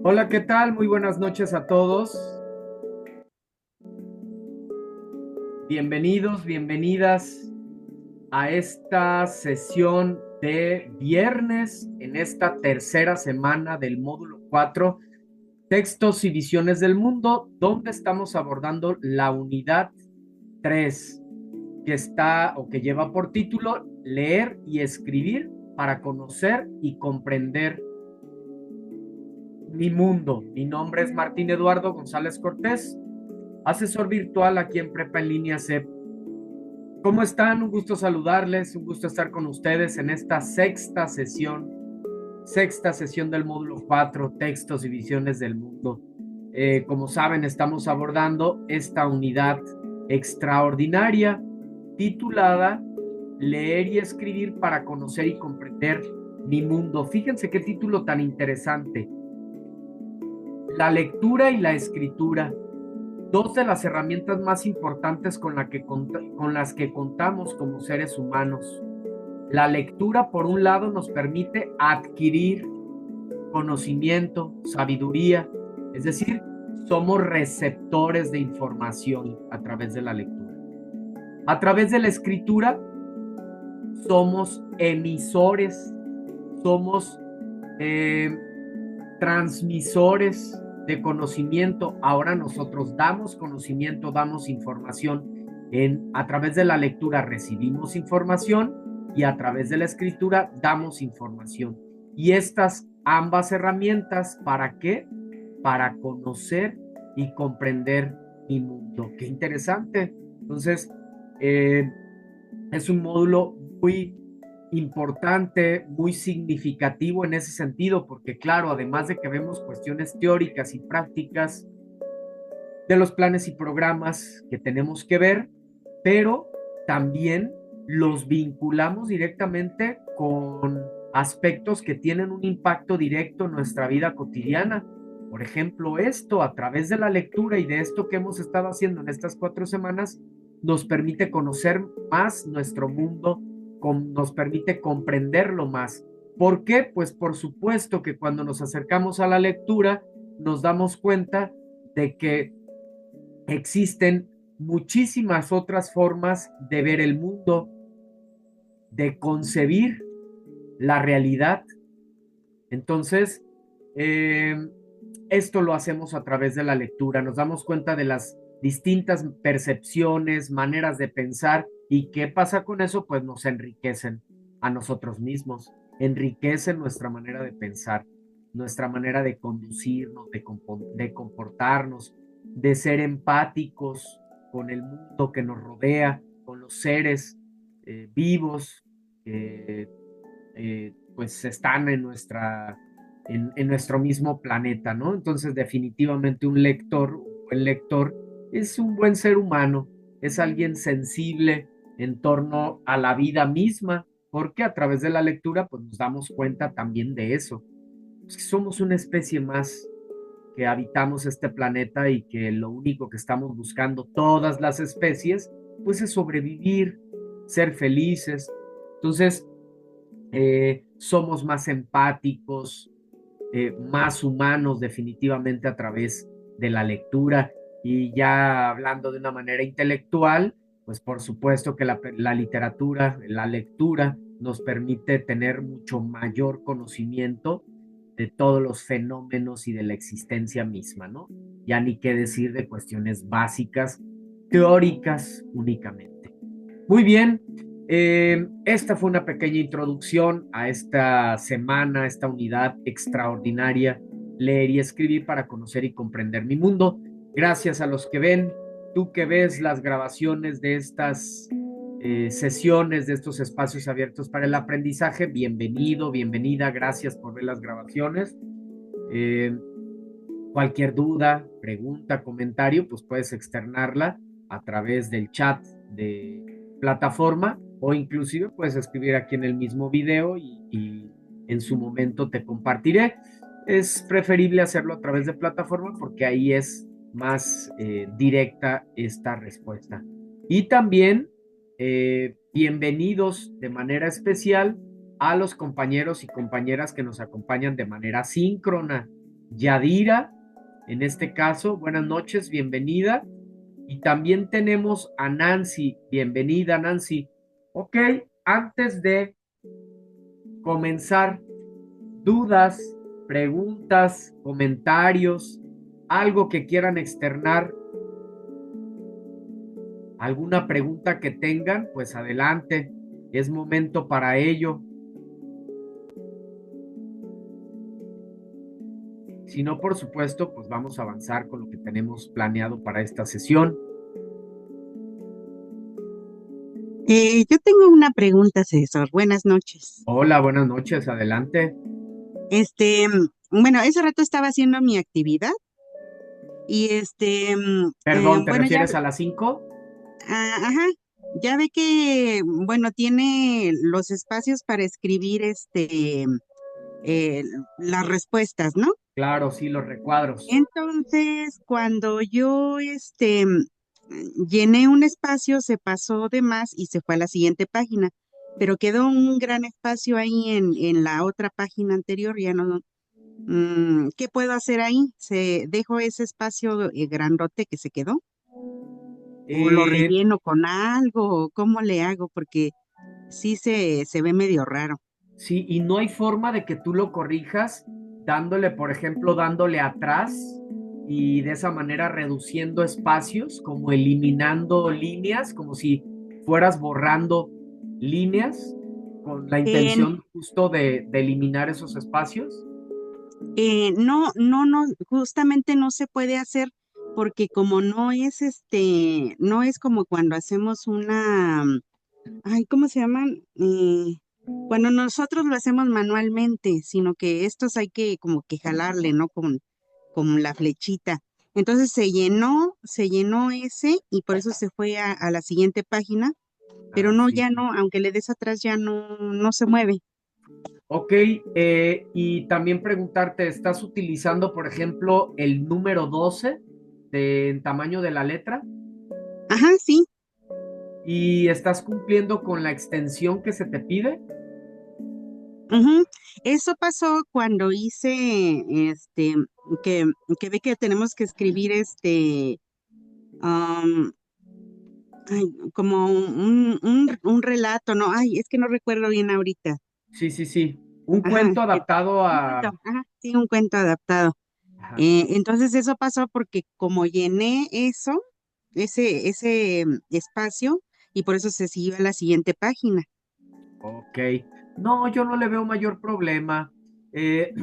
Hola, ¿qué tal? Muy buenas noches a todos. Bienvenidos, bienvenidas a esta sesión de viernes en esta tercera semana del módulo 4, Textos y Visiones del Mundo, donde estamos abordando la unidad 3, que está o que lleva por título Leer y escribir para conocer y comprender mi mundo. Mi nombre es Martín Eduardo González Cortés, asesor virtual aquí en Prepa en Línea CEP. ¿Cómo están? Un gusto saludarles, un gusto estar con ustedes en esta sexta sesión del módulo 4, Textos y Visiones del Mundo. Como saben, estamos abordando esta unidad extraordinaria titulada Leer y escribir para conocer y comprender mi mundo. Fíjense qué título tan interesante. La lectura y la escritura, dos de las herramientas más importantes con las que contamos como seres humanos. La lectura, por un lado, nos permite adquirir conocimiento, sabiduría, es decir, somos receptores de información a través de la lectura. A través de la escritura, somos emisores, somos transmisores de conocimiento. Ahora nosotros damos conocimiento, damos información. A través de la lectura recibimos información y a través de la escritura damos información. Y estas ambas herramientas, ¿para qué? Para conocer y comprender mi mundo. Qué interesante. Entonces, es un módulo muy importante, muy significativo en ese sentido, porque claro, además de que vemos cuestiones teóricas y prácticas de los planes y programas que tenemos que ver, pero también los vinculamos directamente con aspectos que tienen un impacto directo en nuestra vida cotidiana. Por ejemplo, esto a través de la lectura y de esto que hemos estado haciendo en estas 4 semanas, nos permite conocer más nuestro mundo, nos permite comprenderlo más. ¿Por qué? Pues por supuesto que cuando nos acercamos a la lectura, nos damos cuenta de que existen muchísimas otras formas de ver el mundo, de concebir la realidad. Entonces, eh, esto lo hacemos a través de la lectura. Nos damos cuenta de las distintas percepciones, maneras de pensar y qué pasa con eso, pues nos enriquecen a nosotros mismos, enriquecen nuestra manera de pensar, nuestra manera de conducirnos, de comportarnos, de ser empáticos con el mundo que nos rodea, con los seres vivos que pues están en nuestro mismo planeta, ¿no? Entonces, definitivamente un buen lector, es un buen ser humano, es alguien sensible en torno a la vida misma, porque a través de la lectura, pues nos damos cuenta también de eso. Pues, que somos una especie más que habitamos este planeta y que lo único que estamos buscando todas las especies, pues es sobrevivir, ser felices. Entonces, somos más empáticos, más humanos definitivamente a través de la lectura. Y ya hablando de una manera intelectual, pues por supuesto que la literatura, la lectura nos permite tener mucho mayor conocimiento de todos los fenómenos y de la existencia misma, ¿no? Ya ni qué decir de cuestiones básicas, teóricas únicamente. Muy bien, esta fue una pequeña introducción a esta semana, esta unidad extraordinaria, leer y escribir para conocer y comprender mi mundo. Gracias a los que ven, tú que ves las grabaciones de estas sesiones, de estos espacios abiertos para el aprendizaje, bienvenido, bienvenida, gracias por ver las grabaciones. Eh, Cualquier duda, pregunta, comentario, pues puedes externarla a través del chat de plataforma o inclusive puedes escribir aquí en el mismo video y en su momento te compartiré. Es preferible hacerlo a través de plataforma porque ahí es más directa esta respuesta. Y también bienvenidos de manera especial a los compañeros y compañeras que nos acompañan de manera síncrona. Yadira, en este caso, buenas noches, bienvenida. Y también tenemos a Nancy, bienvenida Nancy. Ok, antes de comenzar, dudas, preguntas, comentarios, algo que quieran externar, alguna pregunta que tengan, pues adelante, es momento para ello. Si no, por supuesto, pues vamos a avanzar con lo que tenemos planeado para esta sesión. Yo tengo una pregunta, César. Buenas noches. Hola, buenas noches, adelante. Bueno, ese rato estaba haciendo mi actividad y Perdón, ¿te bueno, ya, refieres a las 5? ajá, ya ve que, bueno, tiene los espacios para escribir, eh, las respuestas, ¿no? Claro, sí, los recuadros. Entonces, cuando yo, llené un espacio, se pasó de más y se fue a la siguiente página, pero quedó un gran espacio ahí en la otra página anterior, ya no. ¿Qué puedo hacer ahí? ¿Se dejo ese espacio grandote que se quedó? ¿O lo Eh, relleno con algo? ¿O cómo le hago? Porque sí se ve medio raro. sí, y no hay forma de que tú lo corrijas dándole, por ejemplo, dándole atrás y de esa manera reduciendo espacios, como eliminando líneas, como si fueras borrando líneas con la Eh, intención justo de eliminar esos espacios. no, no, no, justamente no se puede hacer porque como no es no es como cuando hacemos una, ay, ¿cómo se llaman? Cuando nosotros lo hacemos manualmente, sino que estos hay que como que jalarle, ¿no? Con la flechita. Entonces se llenó ese y por eso se fue a la siguiente página, pero Ah, no, sí, ya sí. no, aunque le des atrás ya no, no se mueve. Ok, y también preguntarte, ¿estás utilizando, por ejemplo, el número 12 en tamaño de la letra? Ajá, sí. ¿Y estás cumpliendo con la extensión que se te pide? Ujú. Eso pasó cuando hice, que, que ve que tenemos que escribir am, ay, como un relato, ¿no? Ay, es que no recuerdo bien ahorita. Sí, sí, sí. Un Ajá, cuento adaptado un cuento, a... ajá, sí, un cuento adaptado. Ajá, Entonces eso pasó porque como llené eso, ese espacio, y por eso se siguió a la siguiente página. ok. No, yo no le veo mayor problema. Eh,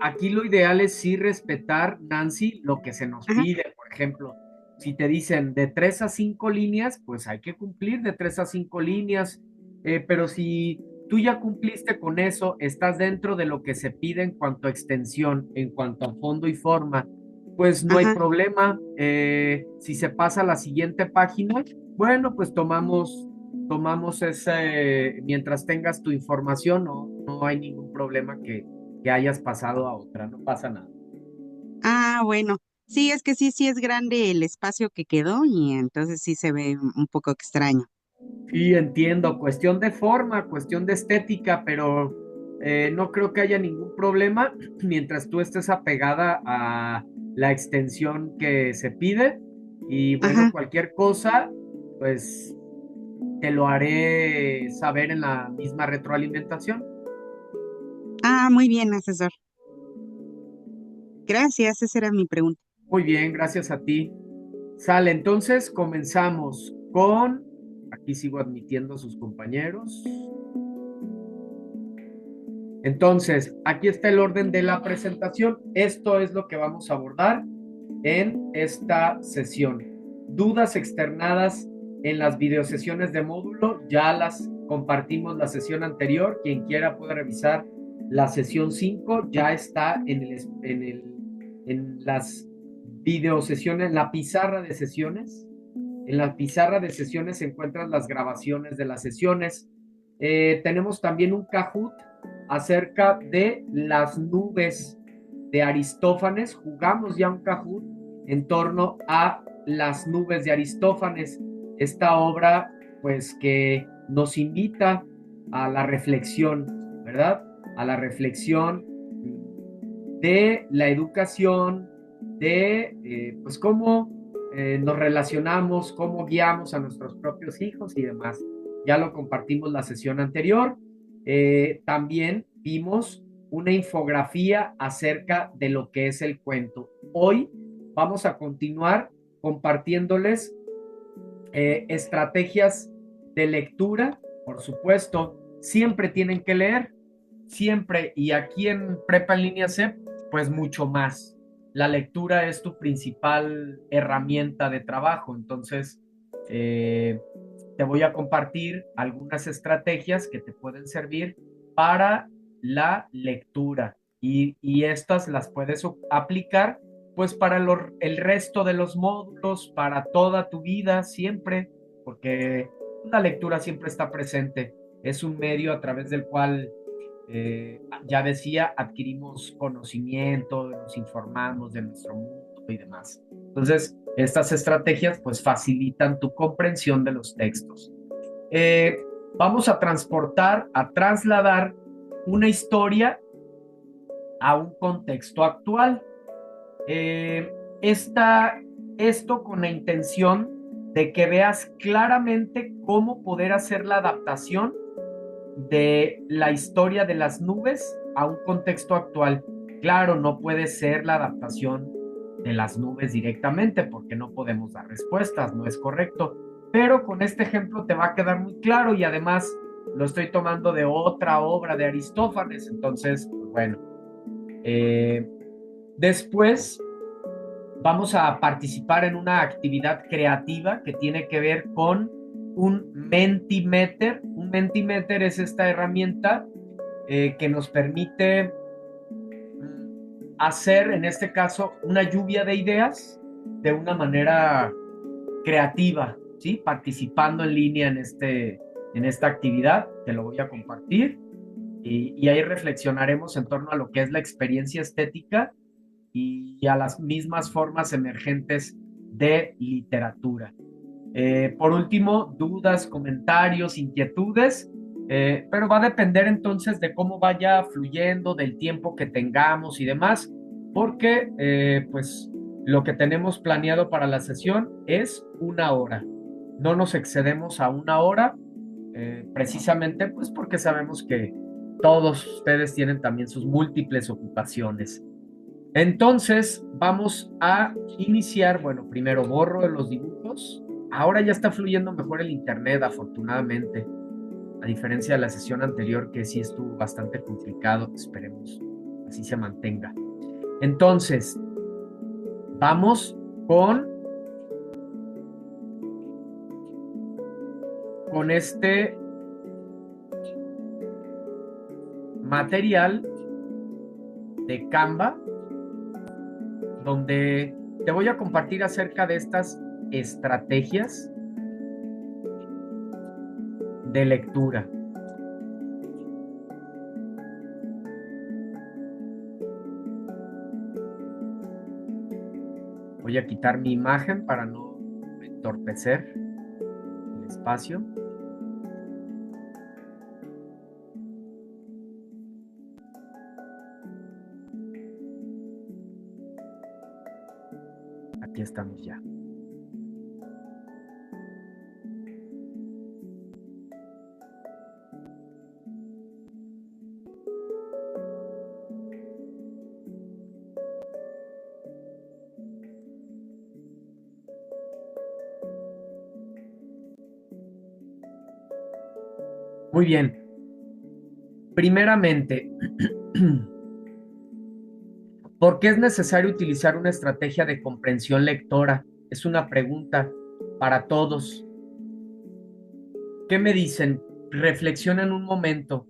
aquí lo ideal es sí respetar, Nancy, lo que se nos Ajá, pide. Por ejemplo, si te dicen de 3 a 5 líneas, pues hay que cumplir de 3 a 5 líneas. Pero si tú ya cumpliste con eso, estás dentro de lo que se pide en cuanto a extensión, en cuanto a fondo y forma, pues no hay ajá. problema. Si se pasa a la siguiente página, bueno, pues tomamos ese, mientras tengas tu información, no hay ningún problema que hayas pasado a otra, no pasa nada. Ah, bueno. Sí, es que sí, sí es grande el espacio que quedó y entonces sí se ve un poco extraño. Sí, entiendo, cuestión de forma, cuestión de estética, pero no creo que haya ningún problema mientras tú estés apegada a la extensión que se pide. Y bueno, Ajá. cualquier cosa, pues te lo haré saber en la misma retroalimentación. Ah, muy bien, asesor. Gracias, esa era mi pregunta. Muy bien, gracias a ti. Sale, entonces comenzamos con, aquí sigo admitiendo a sus compañeros. Entonces, aquí está el orden de la presentación. Esto es lo que vamos a abordar en esta sesión. Dudas externadas en las videosesiones de módulo, ya las compartimos la sesión anterior. Quien quiera puede revisar la sesión 5, ya está en las videosesiones, en la pizarra de sesiones. En la pizarra de sesiones se encuentran las grabaciones de las sesiones. Tenemos también un Kahoot acerca de las nubes de Aristófanes. Jugamos ya un Kahoot en torno a las nubes de Aristófanes. Esta obra, pues, que nos invita a la reflexión, ¿verdad? A la reflexión de la educación, de pues cómo nos relacionamos, cómo guiamos a nuestros propios hijos y demás. Ya lo compartimos la sesión anterior. También vimos una infografía acerca de lo que es el cuento. Hoy vamos a continuar compartiéndoles estrategias de lectura, por supuesto, siempre tienen que leer, siempre, y aquí en Prepa en línea CEP, pues mucho más. La lectura es tu principal herramienta de trabajo, entonces eh, te voy a compartir algunas estrategias que te pueden servir para la lectura y estas las puedes aplicar pues para el resto de los módulos, para toda tu vida, siempre, porque la lectura siempre está presente. Es un medio a través del cual, ya decía, adquirimos conocimiento, nos informamos de nuestro mundo y demás. Entonces, estas estrategias pues facilitan tu comprensión de los textos. Eh, Vamos a transportar, a trasladar una historia a un contexto actual. Eh, esto con la intención de que veas claramente cómo poder hacer la adaptación de la historia de las nubes a un contexto actual. Claro, no puede ser la adaptación de las nubes directamente porque no podemos dar respuestas, no es correcto. Pero con este ejemplo te va a quedar muy claro y además lo estoy tomando de otra obra de Aristófanes. Entonces, pues bueno, eh, después vamos a participar en una actividad creativa que tiene que ver con un Mentimeter. Un Mentimeter es esta herramienta que nos permite hacer, en este caso, una lluvia de ideas de una manera creativa, ¿sí? Participando en línea en esta actividad. Te lo voy a compartir y ahí reflexionaremos en torno a lo que es la experiencia estética y a las mismas formas emergentes de literatura. Por último, dudas, comentarios, inquietudes, pero va a depender entonces de cómo vaya fluyendo, del tiempo que tengamos y demás, porque pues lo que tenemos planeado para la sesión es 1 hora. No nos excedemos a 1 hora, precisamente pues porque sabemos que todos ustedes tienen también sus múltiples ocupaciones. Entonces, vamos a iniciar. Bueno, primero borro los dibujos. Ahora ya está fluyendo mejor el internet, afortunadamente, a diferencia de la sesión anterior, que sí estuvo bastante complicado. Esperemos así se mantenga. Entonces, vamos con este material de Canva, donde te voy a compartir acerca de estas estrategias de lectura. Voy a quitar mi imagen para no entorpecer el espacio. Aquí estamos ya. Muy bien. Primeramente, ¿por qué es necesario utilizar una estrategia de comprensión lectora? Es una pregunta para todos. ¿Qué me dicen? Reflexionen un momento.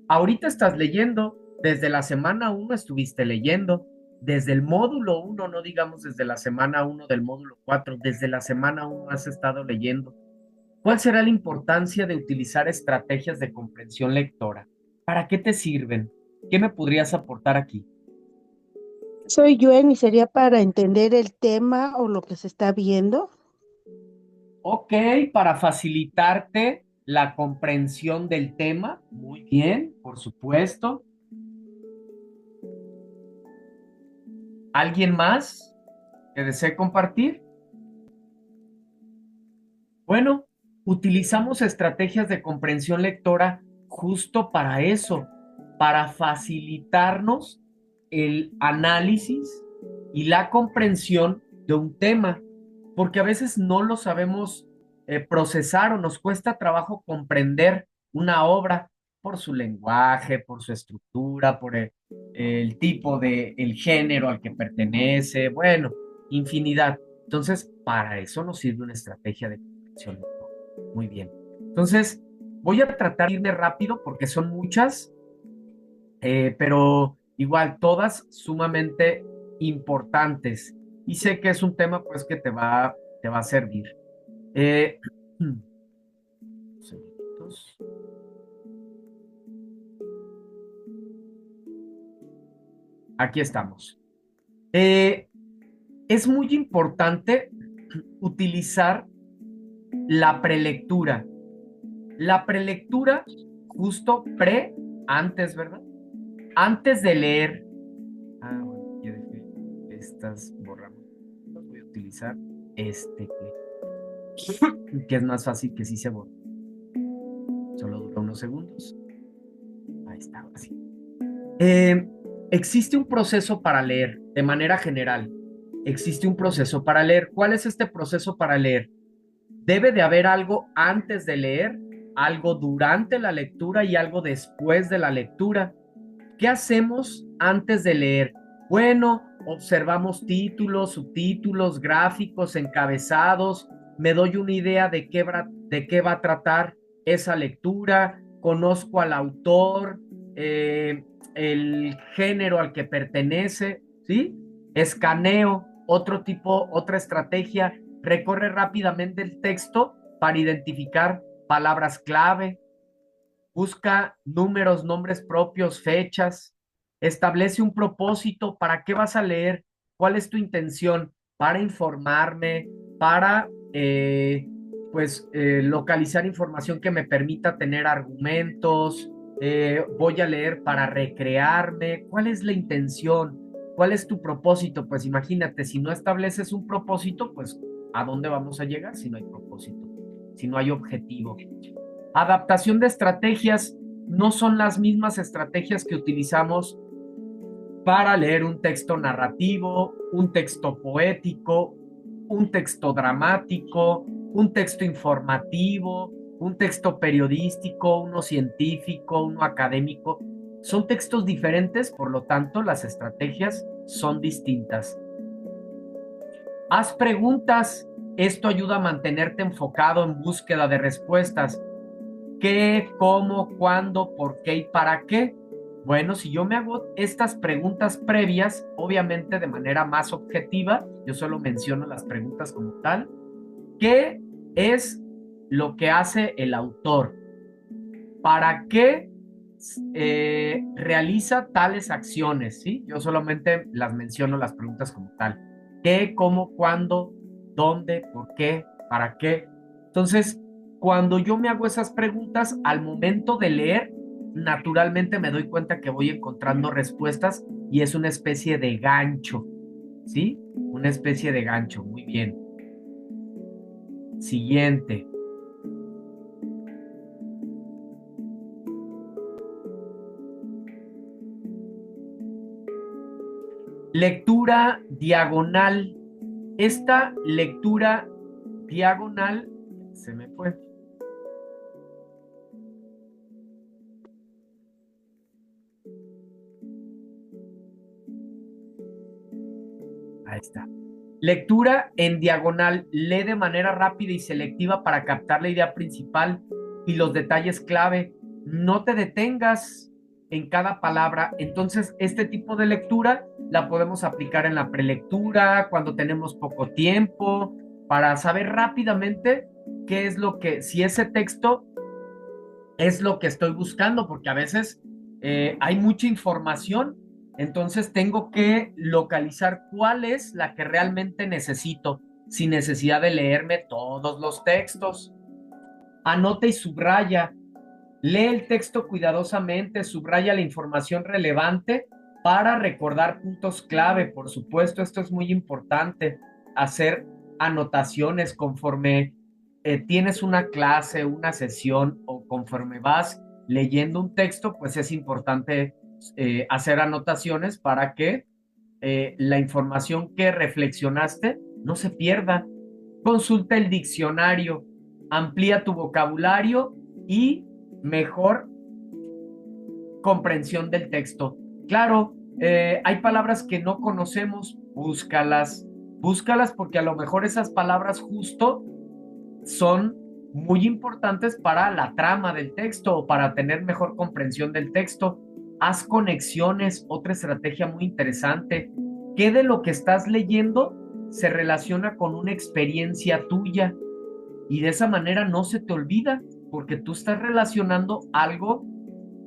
Ahorita estás leyendo, desde la semana 1 estuviste leyendo, desde el módulo 1, no digamos desde la semana 1 del módulo 4, desde la semana 1 has estado leyendo. ¿Cuál será la importancia de utilizar estrategias de comprensión lectora? ¿Para qué te sirven? ¿Qué me podrías aportar aquí? Soy Yuen y sería para entender el tema o lo que se está viendo. Ok, para facilitarte la comprensión del tema. Muy bien, por supuesto. ¿Alguien más que desee compartir? Bueno, utilizamos estrategias de comprensión lectora justo para eso, para facilitarnos el análisis y la comprensión de un tema, porque a veces no lo sabemos procesar o nos cuesta trabajo comprender una obra por su lenguaje, por su estructura, por el tipo de, el género al que pertenece, bueno, infinidad. Entonces, para eso nos sirve una estrategia de comprensión lectora. Muy bien. Entonces, voy a tratar de irme rápido porque son muchas, pero igual todas sumamente importantes. Y sé que es un tema pues que te va a servir. Eh, segunditos. Aquí estamos. Es muy importante utilizar la prelectura. La prelectura, justo antes, ¿verdad? Antes de leer. Ah, bueno, ya dejé estas, borramos. Voy a utilizar este que es más fácil que sí se borre. Solo dura unos segundos. Ahí está, así. Existe un proceso para leer, de manera general. Existe un proceso para leer. ¿Cuál es este proceso para leer? Debe de haber algo antes de leer, algo durante la lectura y algo después de la lectura. ¿Qué hacemos antes de leer? Bueno, observamos títulos, subtítulos, gráficos, encabezados. Me doy una idea de de qué va a tratar esa lectura, conozco al autor, el género al que pertenece, ¿sí? Escaneo, otro tipo, otra estrategia, recorre rápidamente el texto para identificar palabras clave, busca números, nombres propios, fechas, establece un propósito, ¿para qué vas a leer? ¿Cuál es tu intención? Para informarme, para localizar información que me permita tener argumentos, voy a leer para recrearme. ¿Cuál es la intención? ¿Cuál es tu propósito? Pues imagínate, si no estableces un propósito, pues ¿a dónde vamos a llegar si no hay propósito? Si no hay objetivo. Adaptación de estrategias no son las mismas estrategias que utilizamos para leer un texto narrativo, un texto poético, un texto dramático, un texto informativo, un texto periodístico, uno científico, uno académico. Son textos diferentes, por lo tanto, las estrategias son distintas. Haz preguntas. Esto ayuda a mantenerte enfocado en búsqueda de respuestas. ¿Qué, cómo, cuándo, por qué y para qué? Bueno, si yo me hago estas preguntas previas, obviamente de manera más objetiva, yo solo menciono las preguntas como tal. ¿Qué es lo que hace el autor? ¿Para qué realiza tales acciones? ¿Sí? Yo solamente las menciono las preguntas como tal. ¿Qué, cómo, cuándo, dónde, por qué, para qué? Entonces, cuando yo me hago esas preguntas, al momento de leer, naturalmente me doy cuenta que voy encontrando respuestas y es una especie de gancho, ¿sí? Una especie de gancho, muy bien. Siguiente. Lectura diagonal. Esta lectura diagonal se me fue. Ahí está. Lectura en diagonal. Lee de manera rápida y selectiva para captar la idea principal y los detalles clave. No te detengas en cada palabra. Entonces, este tipo de lectura la podemos aplicar en la prelectura, cuando tenemos poco tiempo, para saber rápidamente qué es lo que, si ese texto es lo que estoy buscando, porque a veces hay mucha información, entonces tengo que localizar cuál es la que realmente necesito, sin necesidad de leerme todos los textos. Anota y subraya. Lee el texto cuidadosamente, subraya la información relevante para recordar puntos clave. Por supuesto, esto es muy importante, hacer anotaciones conforme tienes una clase, una sesión o conforme vas leyendo un texto, pues es importante hacer anotaciones para que la información que reflexionaste no se pierda. Consulta el diccionario, amplía tu vocabulario y mejor comprensión del texto. Claro, hay palabras que no conocemos, búscalas, búscalas porque a lo mejor esas palabras justo son muy importantes para la trama del texto o para tener mejor comprensión del texto. Haz conexiones, otra estrategia muy interesante. ¿Qué de lo que estás leyendo se relaciona con una experiencia tuya? Y de esa manera no se te olvida, porque tú estás relacionando algo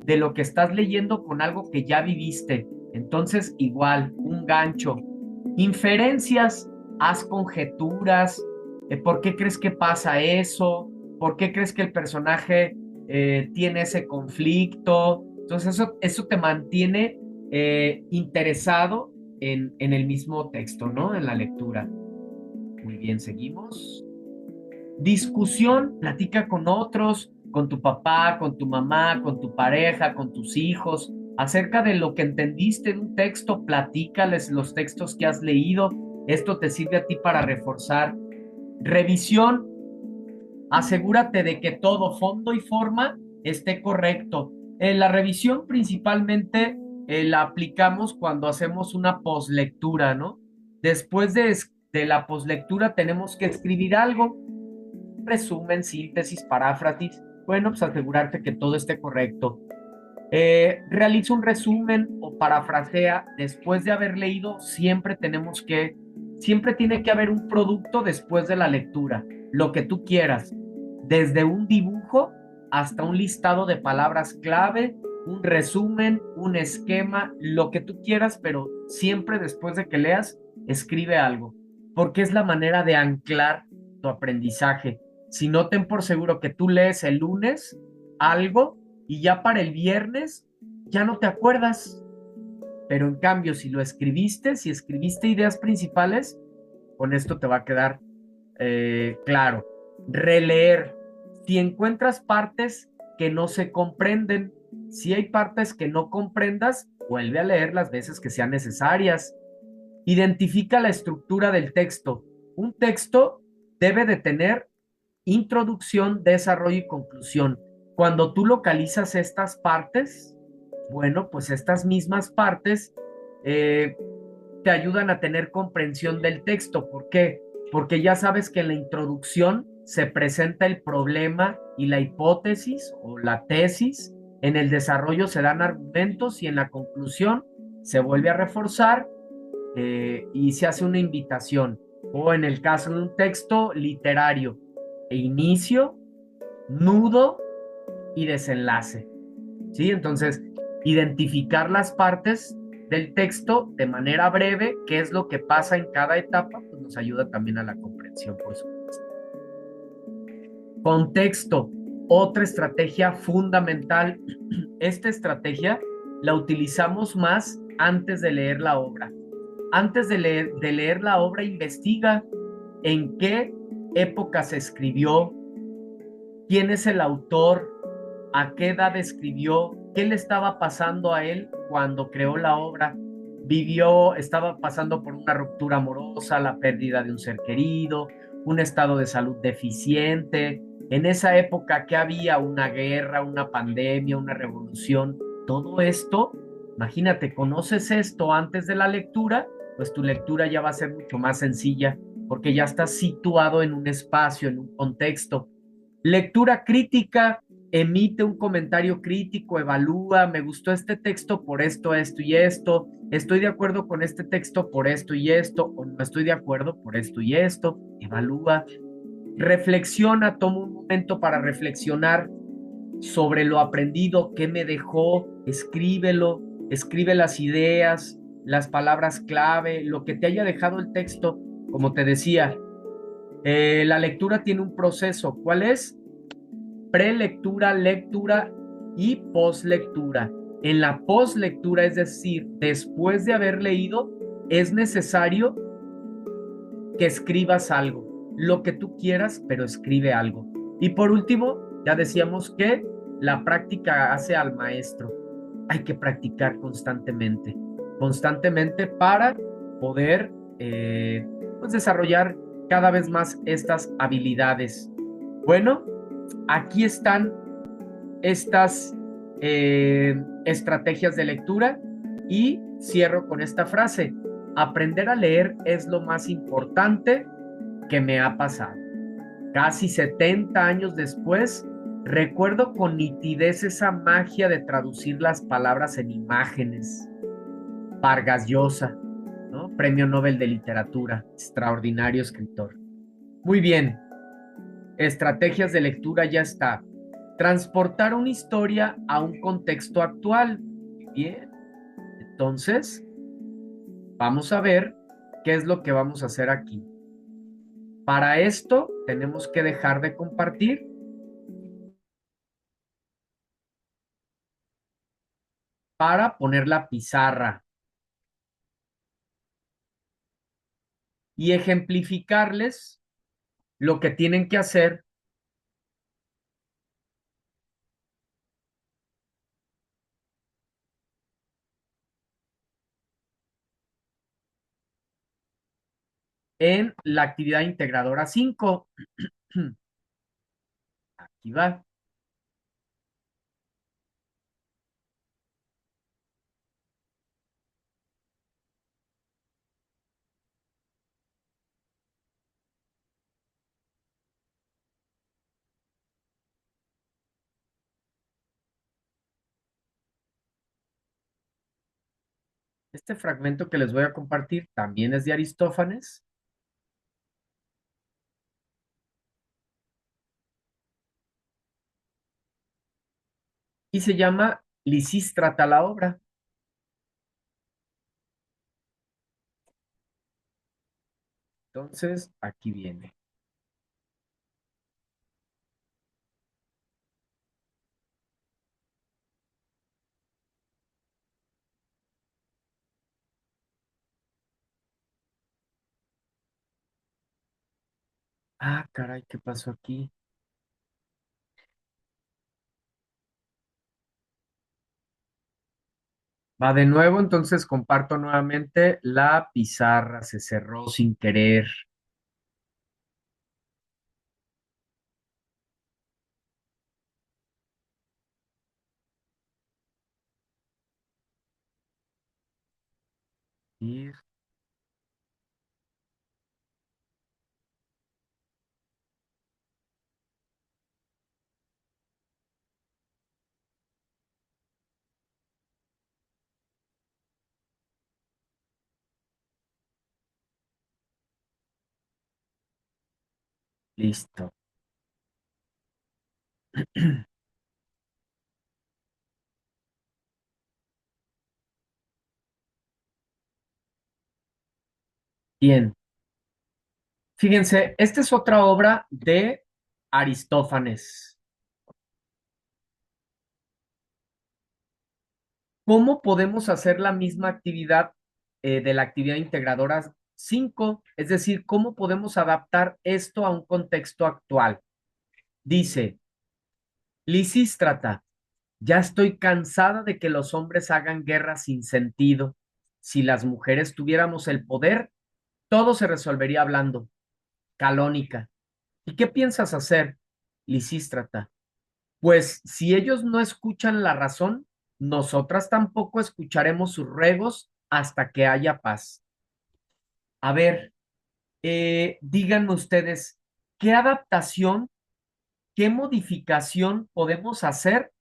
de lo que estás leyendo con algo que ya viviste. Entonces, igual, un gancho. Inferencias, haz conjeturas. ¿Por qué crees que pasa eso? ¿Por qué crees que el personaje tiene ese conflicto? Entonces, eso te mantiene interesado en el mismo texto, ¿no? En la lectura. Muy bien, seguimos. Discusión, platica con otros, con tu papá, con tu mamá, con tu pareja, con tus hijos, acerca de lo que entendiste de un texto, platícales los textos que has leído. Esto te sirve a ti para reforzar. Revisión, asegúrate de que todo fondo y forma esté correcto. La revisión principalmente la aplicamos cuando hacemos una poslectura, ¿no? Después de la poslectura tenemos que escribir algo. resumen, síntesis, paráfrasis. Bueno, pues asegurarte que todo esté correcto. Realiza un resumen o parafrasea después de haber leído. Siempre tiene que haber un producto después de la lectura, lo que tú quieras, desde un dibujo hasta un listado de palabras clave, un resumen, un esquema, lo que tú quieras, pero siempre después de que leas, escribe algo, porque es la manera de anclar tu aprendizaje. Si no, ten por seguro que tú lees el lunes algo y ya para el viernes ya no te acuerdas. Pero en cambio, si lo escribiste, si escribiste ideas principales, con esto te va a quedar claro. Releer. Si encuentras partes que no se comprenden, si hay partes que no comprendas, vuelve a leer las veces que sean necesarias. Identifica la estructura del texto. Un texto debe de tener introducción, desarrollo y conclusión. Cuando tú localizas estas partes, bueno, pues estas mismas partes eh, te ayudan a tener comprensión del texto. ¿Por qué? Porque ya sabes que en la introducción se presenta el problema y la hipótesis o la tesis, en el desarrollo se dan argumentos y en la conclusión se vuelve a reforzar y se hace una invitación. O en el caso de un texto literario, inicio, nudo y desenlace. ¿Sí? Entonces, identificar las partes del texto de manera breve, qué es lo que pasa en cada etapa, pues nos ayuda también a la comprensión, por supuesto. Contexto, otra estrategia fundamental. Esta estrategia la utilizamos más antes de leer la obra. Antes de leer la obra, investiga en qué época se escribió, quién es el autor, a qué edad escribió, qué le estaba pasando a él cuando creó la obra. Estaba pasando por una ruptura amorosa, la pérdida de un ser querido, un estado de salud deficiente. En esa época que había una guerra, una pandemia, una revolución, todo esto, imagínate, conoces esto antes de la lectura, pues tu lectura ya va a ser mucho más sencilla porque ya estás situado en un espacio, en un contexto. Lectura crítica, emite un comentario crítico, evalúa, me gustó este texto por esto, esto y esto, estoy de acuerdo con este texto por esto y esto, o no estoy de acuerdo por esto y esto, evalúa, reflexiona, toma un momento para reflexionar sobre lo aprendido, qué me dejó, escríbelo, escribe las ideas, las palabras clave, lo que te haya dejado el texto, como te decía. La lectura tiene un proceso. ¿Cuál es? Prelectura, lectura y postlectura. En la postlectura, es decir, después de haber leído, es necesario que escribas algo, lo que tú quieras, pero escribe algo. Y por último, ya decíamos que la práctica hace al maestro. Hay que practicar constantemente, constantemente para poder pues desarrollar cada vez más estas habilidades. Bueno, aquí están estas estrategias de lectura y cierro con esta frase. Aprender a leer es lo más importante que me ha pasado. Casi 70 años después, recuerdo con nitidez esa magia de traducir las palabras en imágenes. Vargas Llosa, ¿no? Premio Nobel de Literatura, extraordinario escritor. Muy bien, estrategias de lectura ya está. Transportar una historia a un contexto actual. Bien, entonces vamos a ver qué es lo que vamos a hacer aquí. Para esto tenemos que dejar de compartir para poner la pizarra y ejemplificarles lo que tienen que hacer en la actividad integradora 5. Aquí va. Este fragmento que les voy a compartir también es de Aristófanes y se llama Lisístrata la obra. Entonces, aquí viene. Ah, caray, ¿qué pasó aquí? Va de nuevo, entonces comparto nuevamente la pizarra, se cerró sin querer. Y listo. Bien, fíjense, esta es otra obra de Aristófanes. ¿Cómo podemos hacer la misma actividad de la actividad integradora 5? Es decir, ¿cómo podemos adaptar esto a un contexto actual? Dice, Lisístrata, ya estoy cansada de que los hombres hagan guerra sin sentido. Si las mujeres tuviéramos el poder, todo se resolvería hablando. Calónica. ¿Y qué piensas hacer, Lisístrata? Pues si ellos no escuchan la razón, nosotras tampoco escucharemos sus ruegos hasta que haya paz. A ver, díganme ustedes, ¿qué adaptación, qué modificación podemos hacer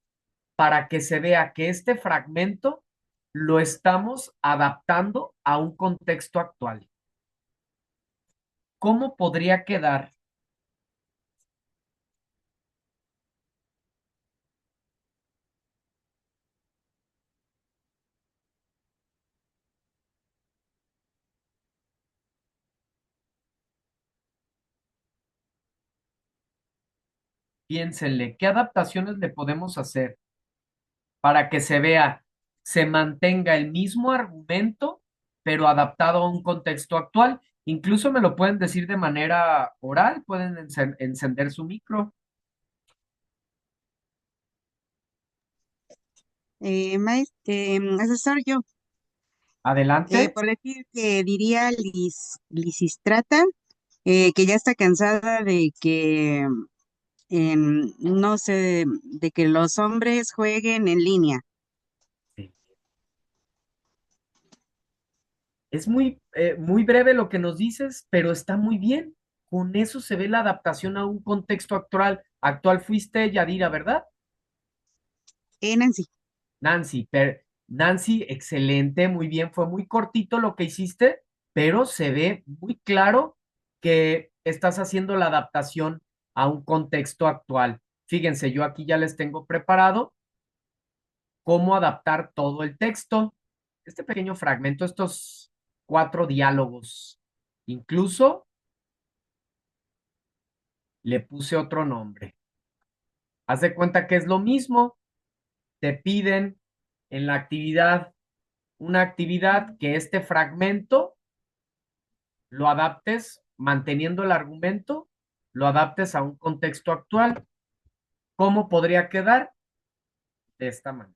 para que se vea que este fragmento lo estamos adaptando a un contexto actual? ¿Cómo podría quedar? Piénsenle, ¿qué adaptaciones le podemos hacer para que se vea, se mantenga el mismo argumento, pero adaptado a un contexto actual? Incluso me lo pueden decir de manera oral, pueden encender su micro. Asesor, yo, Adelante. por decir que diría Lisistrata, que ya está cansada de que, no sé, de que los hombres jueguen en línea. Sí. Es muy breve lo que nos dices, pero está muy bien. Con eso se ve la adaptación a un contexto actual. Actual fuiste Yadira, ¿verdad? Nancy. Nancy, excelente, muy bien. Fue muy cortito lo que hiciste, pero se ve muy claro que estás haciendo la adaptación a un contexto actual. Fíjense, yo aquí ya les tengo preparado cómo adaptar todo el texto. Este pequeño fragmento, estos 4 diálogos. Incluso le puse otro nombre. Haz de cuenta que es lo mismo. Te piden en la actividad, una actividad que este fragmento lo adaptes manteniendo el argumento, lo adaptes a un contexto actual. ¿Cómo podría quedar? De esta manera.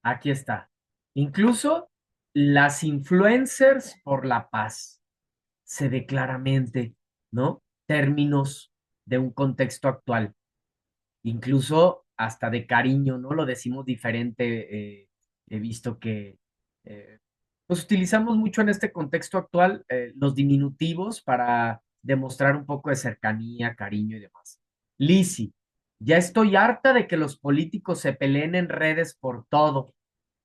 Aquí está. Incluso las influencers por la paz. se dé claramente, ¿no? Términos de un contexto actual, incluso hasta de cariño, ¿no? Lo decimos diferente. He visto que pues utilizamos mucho en este contexto actual los diminutivos para demostrar un poco de cercanía, cariño y demás. Lisi, ya estoy harta de que los políticos se peleen en redes por todo.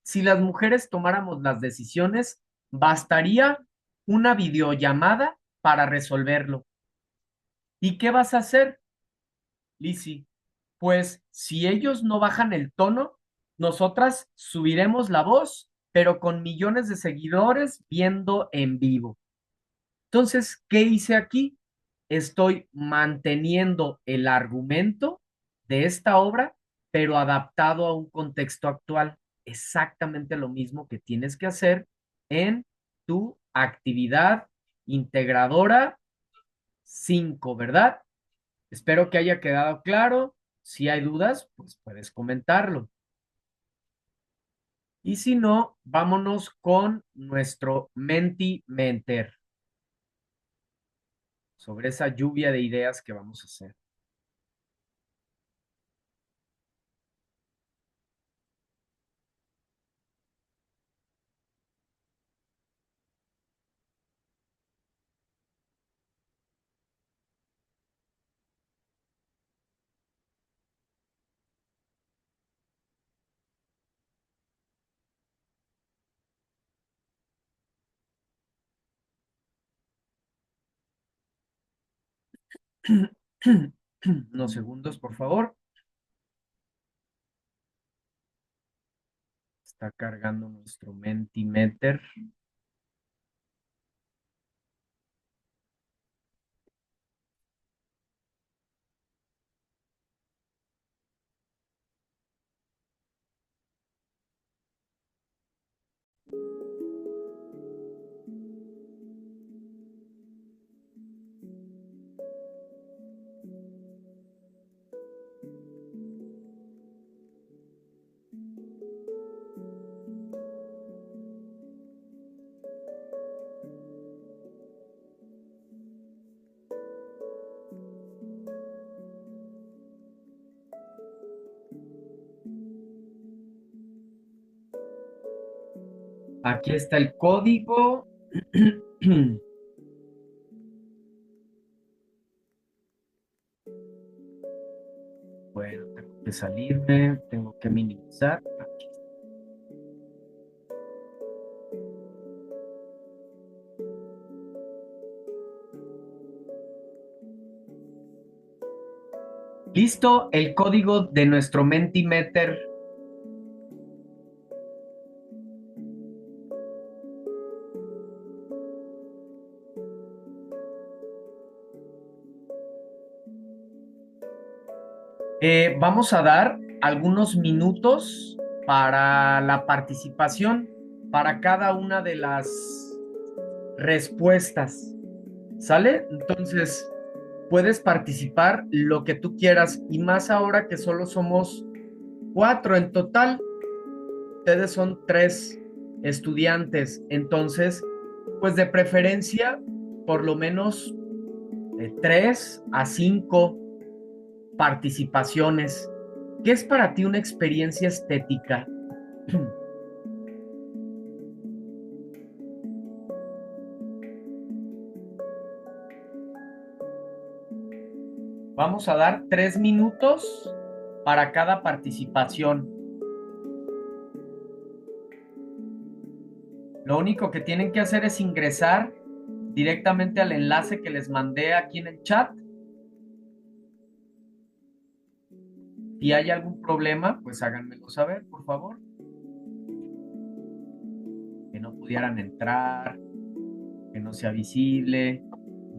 Si las mujeres tomáramos las decisiones, bastaría una videollamada para resolverlo. ¿Y qué vas a hacer, Lisi? Pues si ellos no bajan el tono, nosotras subiremos la voz, pero con millones de seguidores viendo en vivo. Entonces, ¿qué hice aquí? Estoy manteniendo el argumento de esta obra, pero adaptado a un contexto actual. Exactamente lo mismo que tienes que hacer en tu actividad integradora 5, ¿verdad? Espero que haya quedado claro. Si hay dudas, pues puedes comentarlo. Y si no, vámonos con nuestro Menti-Menter sobre esa lluvia de ideas que vamos a hacer. Unos segundos, por favor. Está cargando nuestro Mentimeter. Aquí está el código. Bueno, tengo que salirme, tengo que minimizar. Aquí. Listo, el código de nuestro Mentimeter. Vamos a dar algunos minutos para la participación, para cada una de las respuestas. ¿Sale? Entonces, puedes participar lo que tú quieras y más ahora que solo somos 4 en total. Ustedes son 3 estudiantes, entonces, pues de preferencia, por lo menos de 3 a 5 participaciones. ¿Qué es para ti una experiencia estética? Vamos a dar 3 minutos para cada participación. Lo único que tienen que hacer es ingresar directamente al enlace que les mandé aquí en el chat. Si hay algún problema, pues háganmelo saber, por favor. Que no pudieran entrar, que no sea visible.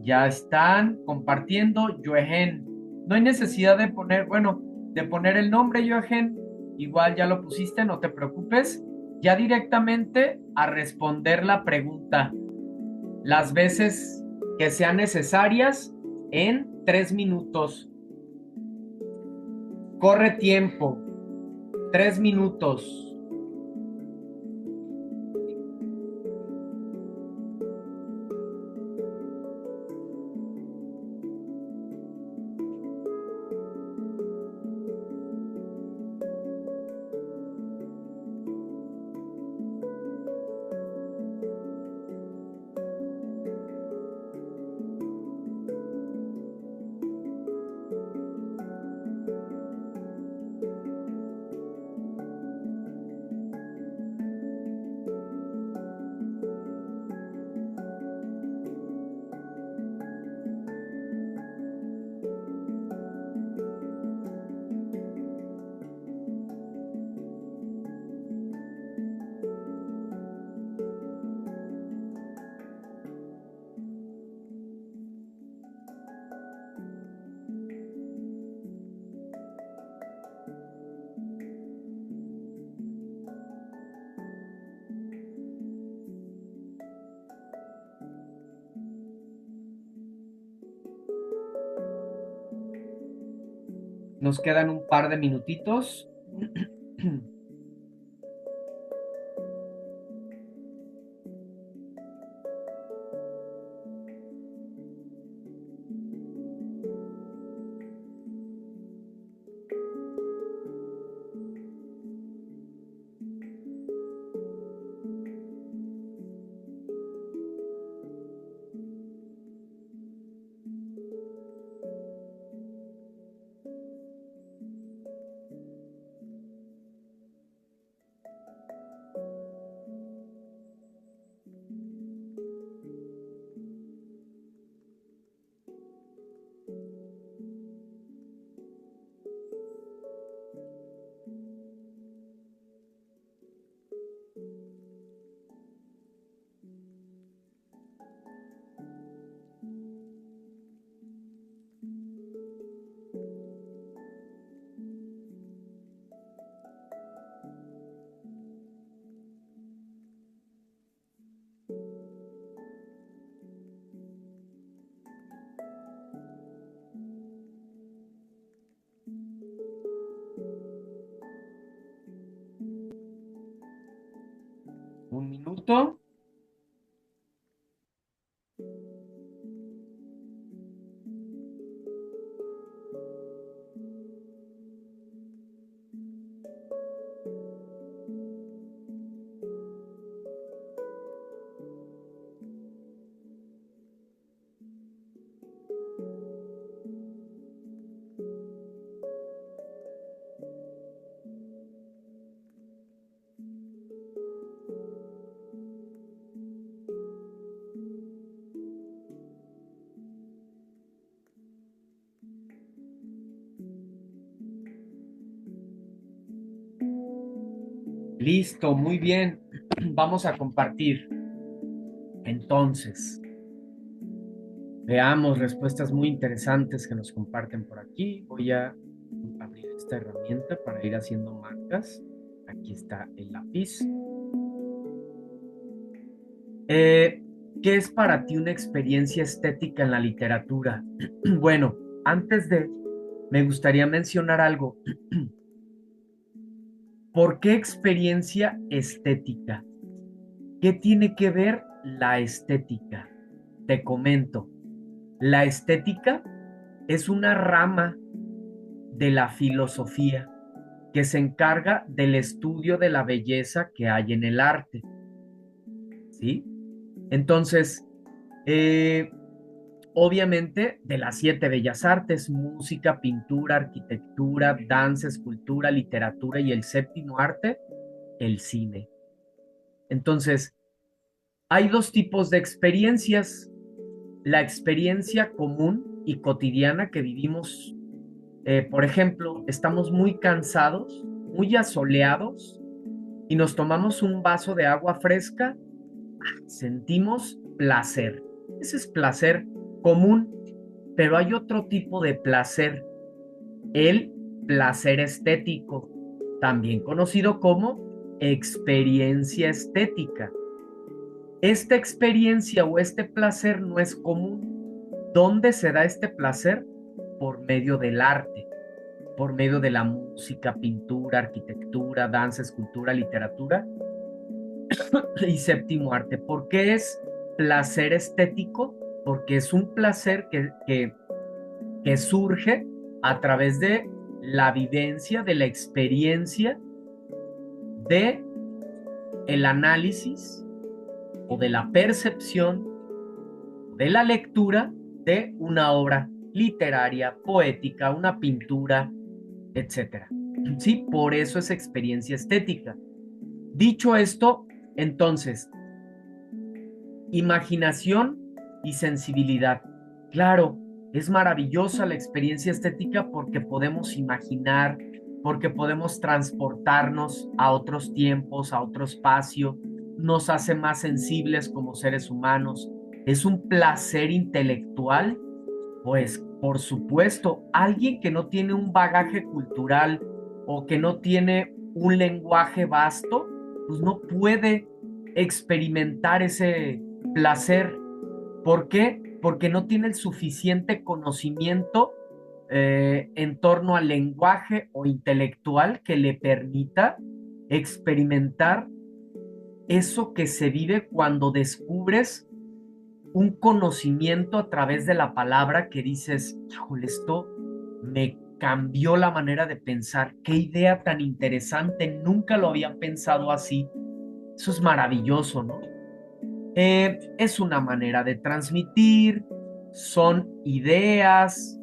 Ya están compartiendo Joegen. No hay necesidad de poner, bueno, de poner el nombre Joegen. Igual ya lo pusiste, no te preocupes. Ya directamente a responder la pregunta las veces que sean necesarias en 3 minutos. Corre tiempo. 3 minutos. Nos quedan un par de minutitos. Un minuto. Listo, muy bien. Vamos a compartir. Entonces, veamos respuestas muy interesantes que nos comparten por aquí. Voy a abrir esta herramienta para ir haciendo marcas. Aquí está el lápiz. ¿Qué es para ti una experiencia estética en la literatura? Bueno, me gustaría mencionar algo. ¿Por qué experiencia estética? ¿Qué tiene que ver la estética? Te comento. La estética es una rama de la filosofía que se encarga del estudio de la belleza que hay en el arte, ¿sí? Entonces, eh, obviamente, de las 7 bellas artes: música, pintura, arquitectura, danza, escultura, literatura, y el séptimo arte, el cine. Entonces, hay dos tipos de experiencias: la experiencia común y cotidiana que vivimos. Por ejemplo, estamos muy cansados, muy asoleados, y nos tomamos un vaso de agua fresca, sentimos placer. Ese es placer común, pero hay otro tipo de placer: el placer estético, también conocido como experiencia estética. Esta experiencia o este placer no es común. ¿Dónde se da este placer? Por medio del arte, por medio de la música, pintura, arquitectura, danza, escultura, literatura y séptimo arte. ¿Por qué es placer estético? Porque es un placer que surge a través de la vivencia, de la experiencia, de el análisis o de la percepción, de la lectura de una obra literaria, poética, una pintura, etcétera. Sí, por eso es experiencia estética. Dicho esto, entonces, imaginación y sensibilidad. Claro, es maravillosa la experiencia estética porque podemos imaginar, porque podemos transportarnos a otros tiempos, a otro espacio, nos hace más sensibles como seres humanos. Es un placer intelectual. Pues, por supuesto, alguien que no tiene un bagaje cultural o que no tiene un lenguaje vasto, pues no puede experimentar ese placer. ¿Por qué? Porque no tiene el suficiente conocimiento en torno al lenguaje o intelectual que le permita experimentar eso que se vive cuando descubres un conocimiento a través de la palabra que dices, híjole, esto me cambió la manera de pensar, qué idea tan interesante, nunca lo había pensado así. Eso es maravilloso, ¿no? Es una manera de transmitir, son ideas,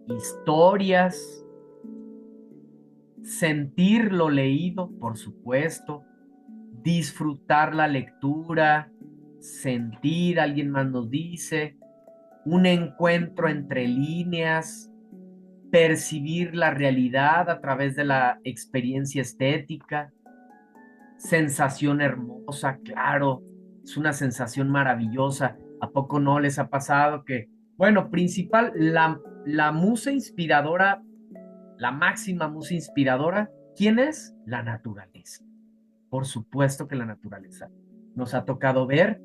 historias, sentir lo leído, por supuesto, disfrutar la lectura, sentir, alguien más nos dice, un encuentro entre líneas, percibir la realidad a través de la experiencia estética, sensación hermosa, claro, es una sensación maravillosa. ¿A poco no les ha pasado que, bueno, principal, la musa inspiradora, la máxima musa inspiradora, ¿quién es? La naturaleza. Por supuesto que la naturaleza. Nos ha tocado ver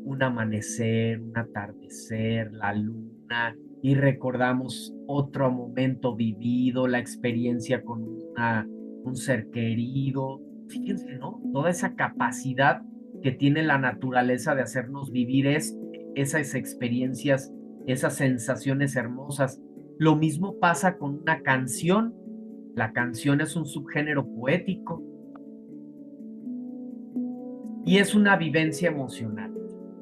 un amanecer, un atardecer, la luna, y recordamos otro momento vivido, la experiencia con un ser querido. Fíjense, ¿no? Toda esa capacidad que tiene la naturaleza de hacernos vivir esas experiencias, esas sensaciones hermosas. Lo mismo pasa con una canción. La canción es un subgénero poético y es una vivencia emocional.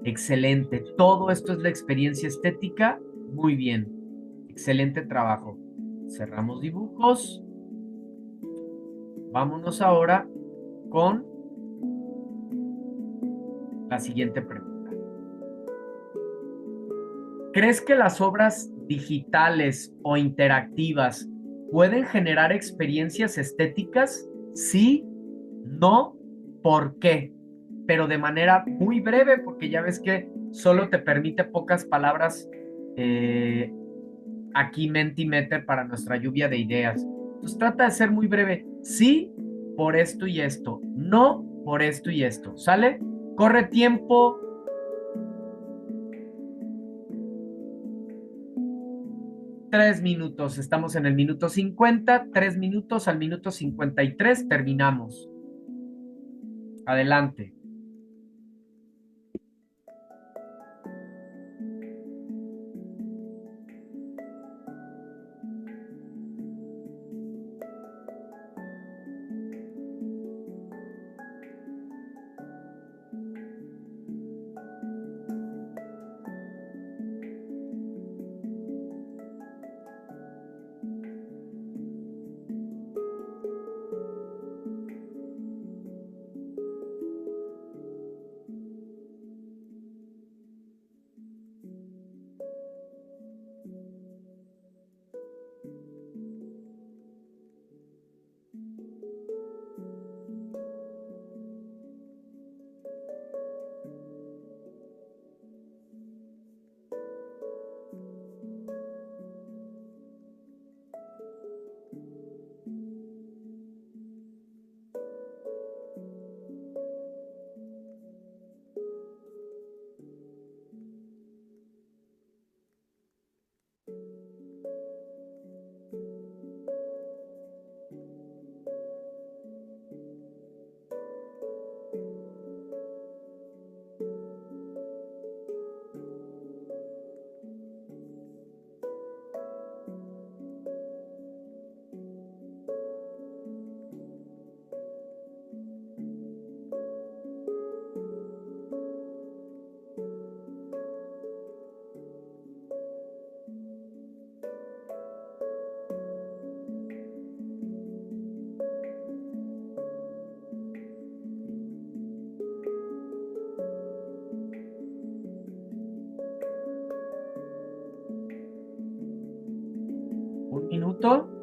Excelente. Todo esto es la experiencia estética. Muy bien. Excelente trabajo. Cerramos dibujos. Vámonos ahora con la siguiente pregunta. ¿Crees que las obras digitales o interactivas pueden generar experiencias estéticas? Sí, no, ¿por qué? Pero de manera muy breve, porque ya ves que solo te permite pocas palabras eh, aquí Mentimeter para nuestra lluvia de ideas. Entonces trata de ser muy breve. Sí, por esto y esto. No, por esto y esto. ¿Sale? Corre tiempo. 3 minutos. Estamos en el minuto 50. 3 minutos al minuto 53. Terminamos. Adelante. Un minuto.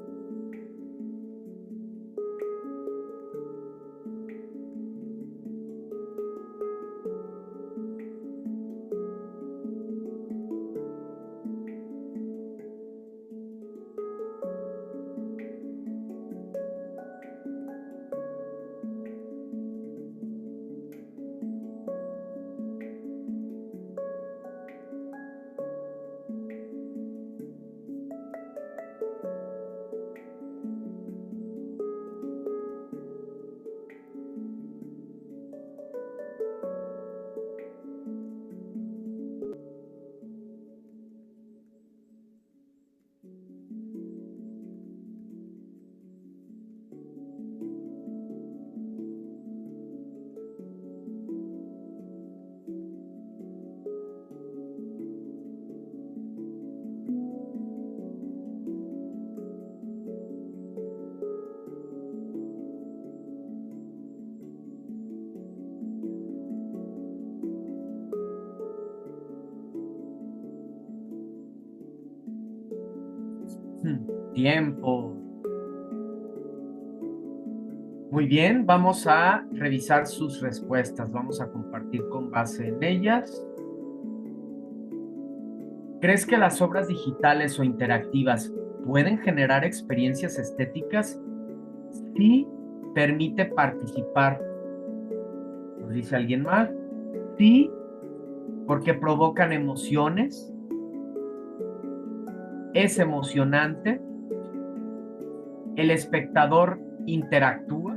Tiempo. Muy bien, vamos a revisar sus respuestas. Vamos a compartir con base en ellas. ¿Crees que las obras digitales o interactivas pueden generar experiencias estéticas? Sí, permite participar. ¿Nos dice alguien más? Sí, porque provocan emociones. Es emocionante. El espectador interactúa.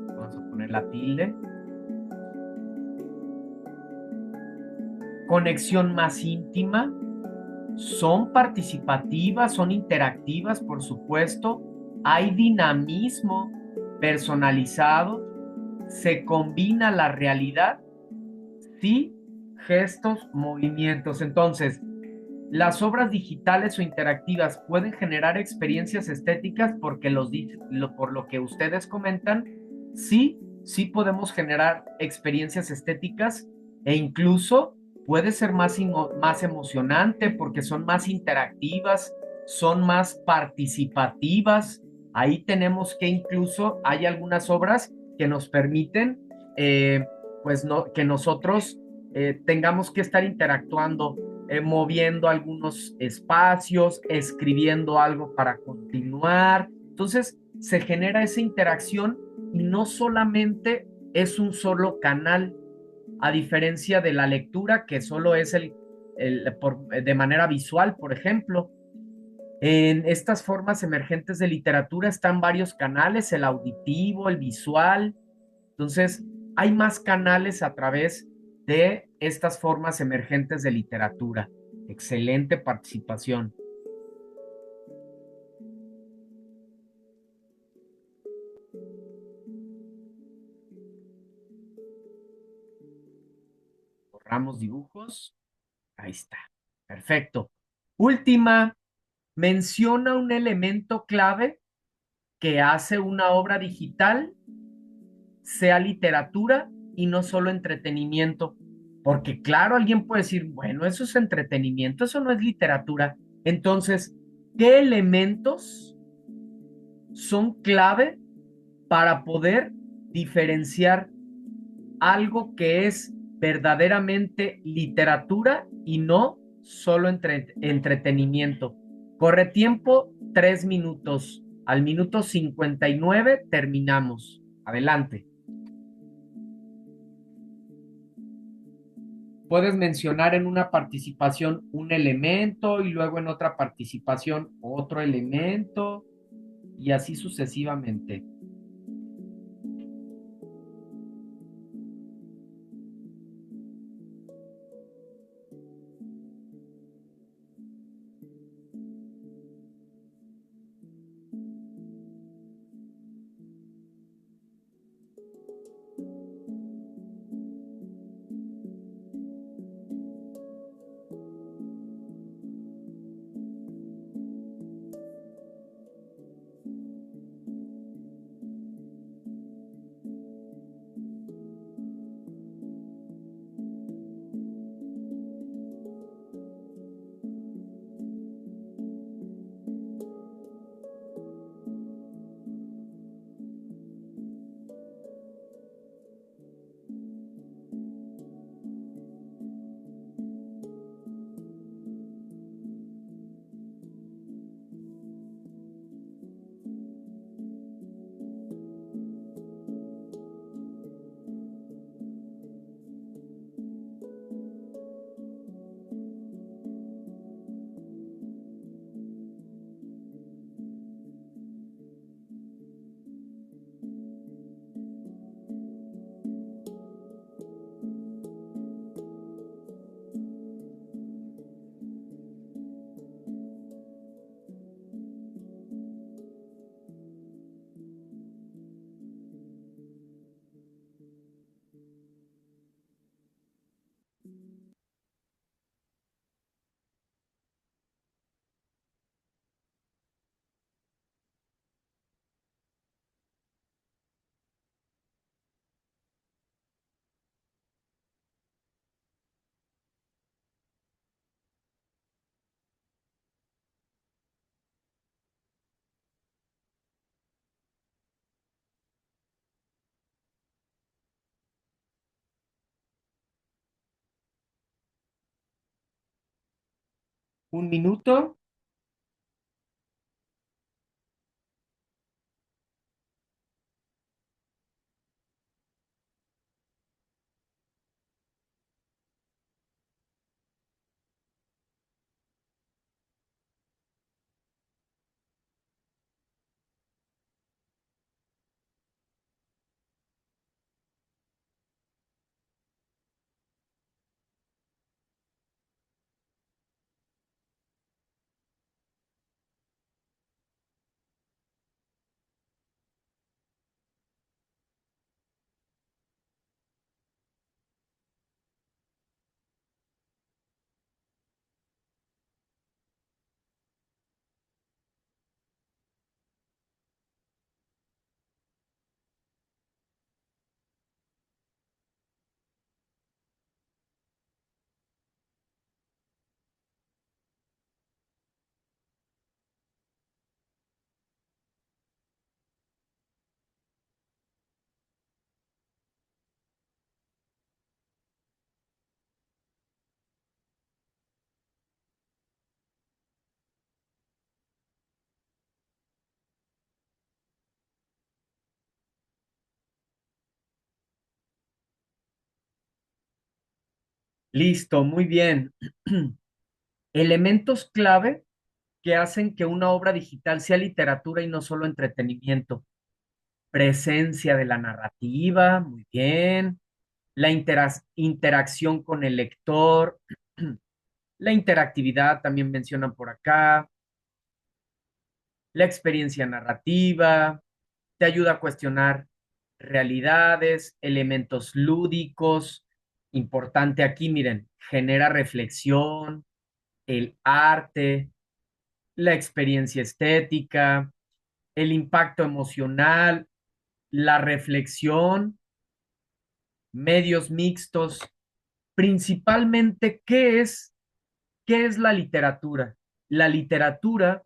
Vamos a poner la tilde. Conexión más íntima. Son participativas, son interactivas, por supuesto. Hay dinamismo personalizado. Se combina la realidad. Sí, gestos, movimientos. Entonces, las obras digitales o interactivas pueden generar experiencias estéticas porque por lo que ustedes comentan, sí, sí podemos generar experiencias estéticas e incluso puede ser más emocionante porque son más interactivas, son más participativas. Ahí tenemos que incluso hay algunas obras que nos permiten, pues no, que nosotros tengamos que estar interactuando, moviendo algunos espacios, escribiendo algo para continuar. Entonces se genera esa interacción y no solamente es un solo canal, a diferencia de la lectura que solo es de manera visual, por ejemplo. En estas formas emergentes de literatura están varios canales, el auditivo, el visual. Entonces, hay más canales a través de estas formas emergentes de literatura. Excelente participación. Borramos dibujos. Ahí está. Perfecto. Última, menciona un elemento clave que hace una obra digital sea literatura y no solo entretenimiento. Porque claro, alguien puede decir, bueno, eso es entretenimiento, eso no es literatura. Entonces, ¿qué elementos son clave para poder diferenciar algo que es verdaderamente literatura y no solo entretenimiento? Corre tiempo, 3 minutos. Al minuto 59 terminamos. Adelante. Puedes mencionar en una participación un elemento y luego en otra participación otro elemento y así sucesivamente. Un minuto. Listo, muy bien. Elementos clave que hacen que una obra digital sea literatura y no solo entretenimiento. Presencia de la narrativa, muy bien. La interacción con el lector, la interactividad también mencionan por acá, la experiencia narrativa, te ayuda a cuestionar realidades, elementos lúdicos. Importante aquí, miren, genera reflexión, el arte, la experiencia estética, el impacto emocional, la reflexión, medios mixtos. Principalmente, qué es la literatura? La literatura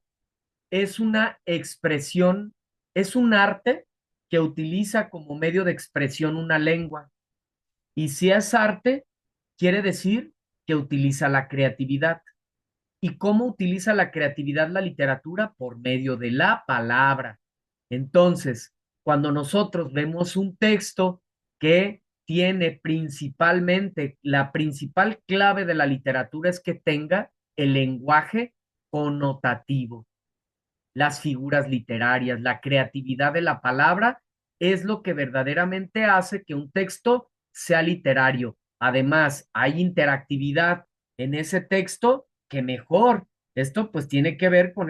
es una expresión, es un arte que utiliza como medio de expresión una lengua. Y si es arte, quiere decir que utiliza la creatividad. ¿Y cómo utiliza la creatividad la literatura? Por medio de la palabra. Entonces, cuando nosotros vemos un texto que tiene principalmente, la principal clave de la literatura es que tenga el lenguaje connotativo, las figuras literarias, la creatividad de la palabra, es lo que verdaderamente hace que un texto sea literario. Además, hay interactividad en ese texto que mejor. Esto pues tiene que ver con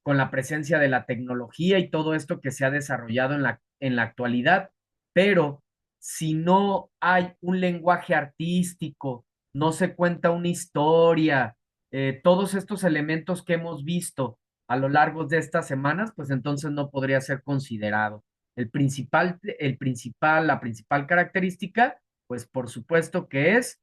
con la presencia de la tecnología y todo esto que se ha desarrollado en la actualidad, pero si no hay un lenguaje artístico, no se cuenta una historia, todos estos elementos que hemos visto a lo largo de estas semanas, pues entonces no podría ser considerado. La principal característica, pues por supuesto que es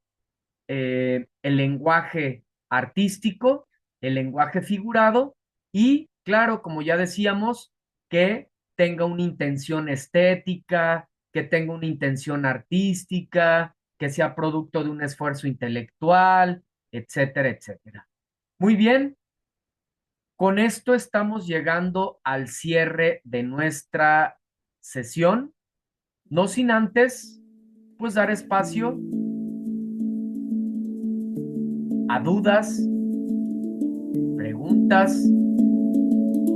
el lenguaje artístico, el lenguaje figurado y, claro, como ya decíamos, que tenga una intención estética, que tenga una intención artística, que sea producto de un esfuerzo intelectual, etcétera, etcétera. Muy bien, con esto estamos llegando al cierre de nuestra sesión, no sin antes, pues dar espacio a dudas, preguntas,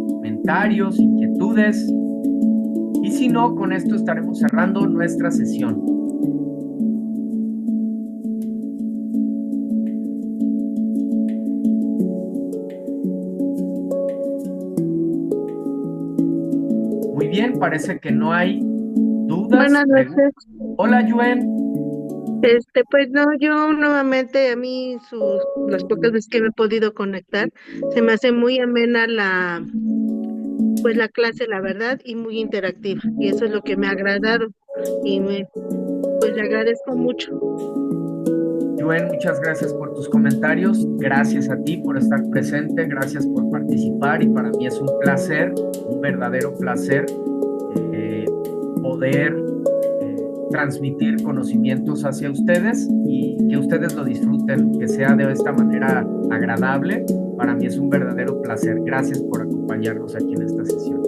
comentarios, inquietudes. Y si no, con esto estaremos cerrando nuestra sesión. Muy bien, parece que no hay dudas. Buenas noches. Hola, Yuen. Pues no, yo nuevamente a mí las pocas veces que me he podido conectar, se me hace muy amena pues la clase, la verdad, y muy interactiva. Y eso es lo que me ha agradado. Y pues le agradezco mucho. Yuen, muchas gracias por tus comentarios. Gracias a ti por estar presente. Gracias por participar. Y para mí es un placer, un verdadero placer poder transmitir conocimientos hacia ustedes y que ustedes lo disfruten, que sea de esta manera agradable. Para mí es un verdadero placer. Gracias por acompañarnos aquí en esta sesión.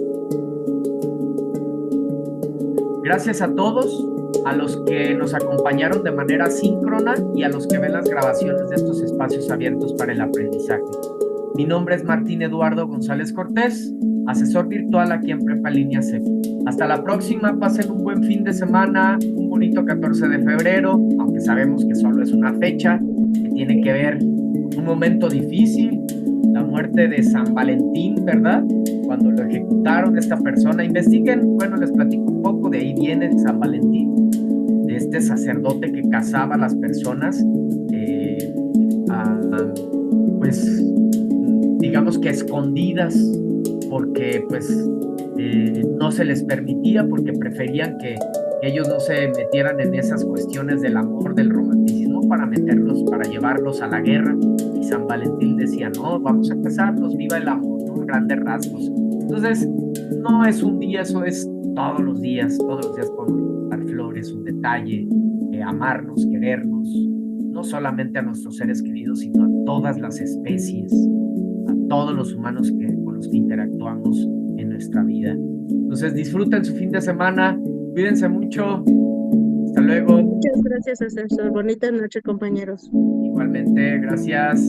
Gracias a todos, a los que nos acompañaron de manera síncrona y a los que ven las grabaciones de estos espacios abiertos para el aprendizaje. Mi nombre es Martín Eduardo González Cortés, asesor virtual aquí en Prepa Línea C. Hasta la próxima, pasen un buen fin de semana, un bonito 14 de febrero, aunque sabemos que solo es una fecha que tiene que ver con un momento difícil, la muerte de San Valentín, ¿verdad? Cuando lo ejecutaron esta persona. Investiguen, bueno, les platico un poco, de ahí viene San Valentín, de este sacerdote que casaba a las personas, pues, digamos que escondidas, porque pues no se les permitía, porque preferían que ellos no se metieran en esas cuestiones del amor, del romanticismo, para meterlos, para llevarlos a la guerra. Y San Valentín decía, no, vamos a casarnos, viva el amor, ¿no? Grandes rasgos. Entonces, no es un día, eso es todos los días podemos dar flores, un detalle, amarnos, querernos, no solamente a nuestros seres queridos, sino a todas las especies, a todos los humanos con los que interactuamos en nuestra vida. Entonces, disfruten su fin de semana, cuídense mucho, hasta luego. Muchas gracias, asesor. Bonita noche, compañeros. Igualmente, gracias.